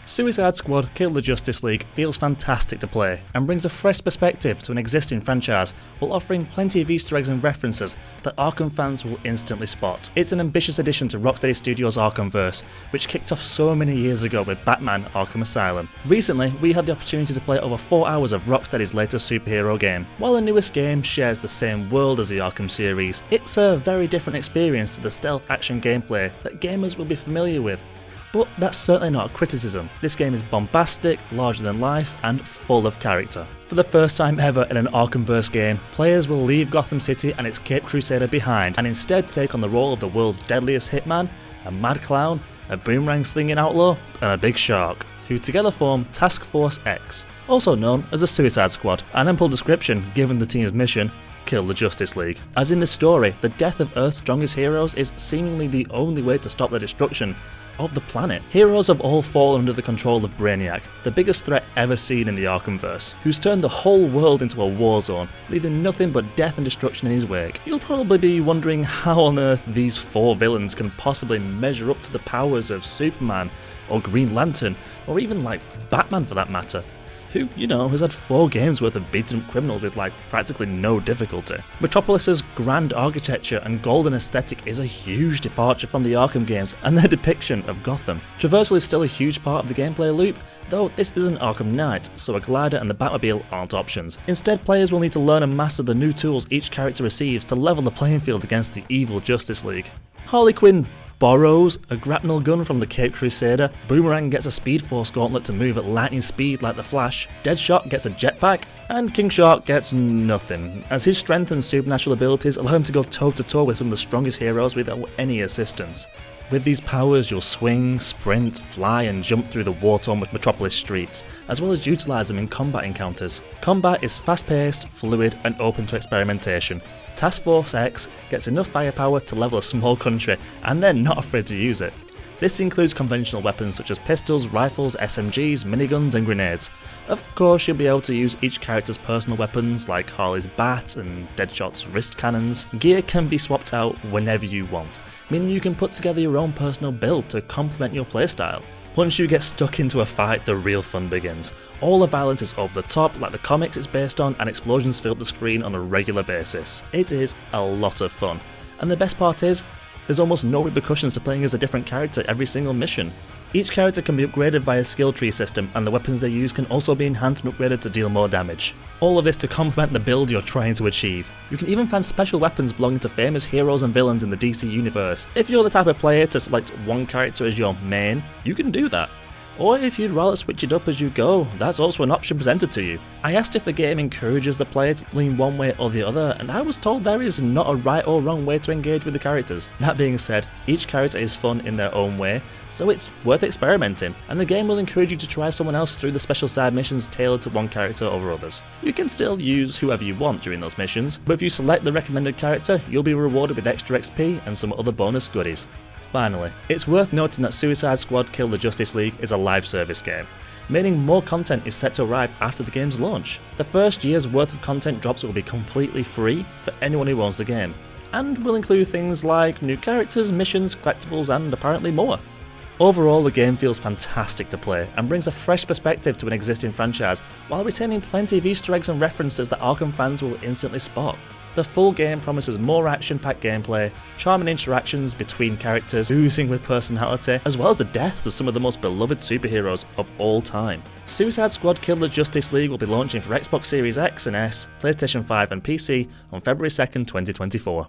Suicide Squad Kill the Justice League feels fantastic to play and brings a fresh perspective to an existing franchise while offering plenty of Easter eggs and references that Arkham fans will instantly spot. It's an ambitious addition to Rocksteady Studios' Arkhamverse, which kicked off so many years ago with Batman Arkham Asylum. Recently, we had the opportunity to play over 4 hours of Rocksteady's latest superhero game. While the newest game shares the same world as the Arkham series, it's a very different experience to the stealth action gameplay that gamers will be familiar with. But that's certainly not a criticism. This game is bombastic, larger than life, and full of character. For the first time ever in an Arkhamverse game, players will leave Gotham City and its Caped Crusader behind and instead take on the role of the world's deadliest hitman, a mad clown, a boomerang-slinging outlaw, and a big shark, who together form Task Force X, also known as the Suicide Squad. An ample description given the team's mission: kill the Justice League. As in this story, the death of Earth's strongest heroes is seemingly the only way to stop the destruction of the planet. Heroes have all fallen under the control of Brainiac, the biggest threat ever seen in the Arkhamverse, who's turned the whole world into a war zone, leaving nothing but death and destruction in his wake. You'll probably be wondering how on earth these 4 villains can possibly measure up to the powers of Superman, or Green Lantern, or even like Batman for that matter, who, has had 4 games worth of beaten up criminals with practically no difficulty. Metropolis's grand architecture and golden aesthetic is a huge departure from the Arkham games and their depiction of Gotham. Traversal is still a huge part of the gameplay loop, though this isn't Arkham Knight, so a glider and the Batmobile aren't options. Instead, players will need to learn and master the new tools each character receives to level the playing field against the evil Justice League. Harley Quinn borrows a grapnel gun from the Caped Crusader, Boomerang gets a Speed Force gauntlet to move at lightning speed like the Flash, Deadshot gets a jetpack, and King Shark gets nothing, as his strength and supernatural abilities allow him to go toe to toe with some of the strongest heroes without any assistance. With these powers, you'll swing, sprint, fly, and jump through the war-torn Metropolis streets, as well as utilise them in combat encounters. Combat is fast-paced, fluid, and open to experimentation. Task Force X gets enough firepower to level a small country, and they're not afraid to use it. This includes conventional weapons such as pistols, rifles, SMGs, miniguns, and grenades. Of course, you'll be able to use each character's personal weapons like Harley's bat and Deadshot's wrist cannons. Gear can be swapped out whenever you want, meaning you can put together your own personal build to complement your playstyle. Once you get stuck into a fight, the real fun begins. All the violence is over the top, like the comics it's based on, and explosions fill up the screen on a regular basis. It is a lot of fun. And the best part is, there's almost no repercussions to playing as a different character every single mission. Each character can be upgraded via a skill tree system, and the weapons they use can also be enhanced and upgraded to deal more damage. All of this to complement the build you're trying to achieve. You can even find special weapons belonging to famous heroes and villains in the DC universe. If you're the type of player to select one character as your main, you can do that. Or if you'd rather switch it up as you go, that's also an option presented to you. I asked if the game encourages the player to lean one way or the other, and I was told there is not a right or wrong way to engage with the characters. That being said, each character is fun in their own way, so it's worth experimenting, and the game will encourage you to try someone else through the special side missions tailored to one character over others. You can still use whoever you want during those missions, but if you select the recommended character, you'll be rewarded with extra XP and some other bonus goodies. Finally, it's worth noting that Suicide Squad Kill the Justice League is a live service game, meaning more content is set to arrive after the game's launch. The first year's worth of content drops will be completely free for anyone who owns the game, and will include things like new characters, missions, collectibles, and apparently more. Overall, the game feels fantastic to play and brings a fresh perspective to an existing franchise while retaining plenty of Easter eggs and references that Arkham fans will instantly spot. The full game promises more action-packed gameplay, charming interactions between characters oozing with personality, as well as the deaths of some of the most beloved superheroes of all time. Suicide Squad Kill the Justice League will be launching for Xbox Series X and S, PlayStation 5 and PC on February 2nd, 2024.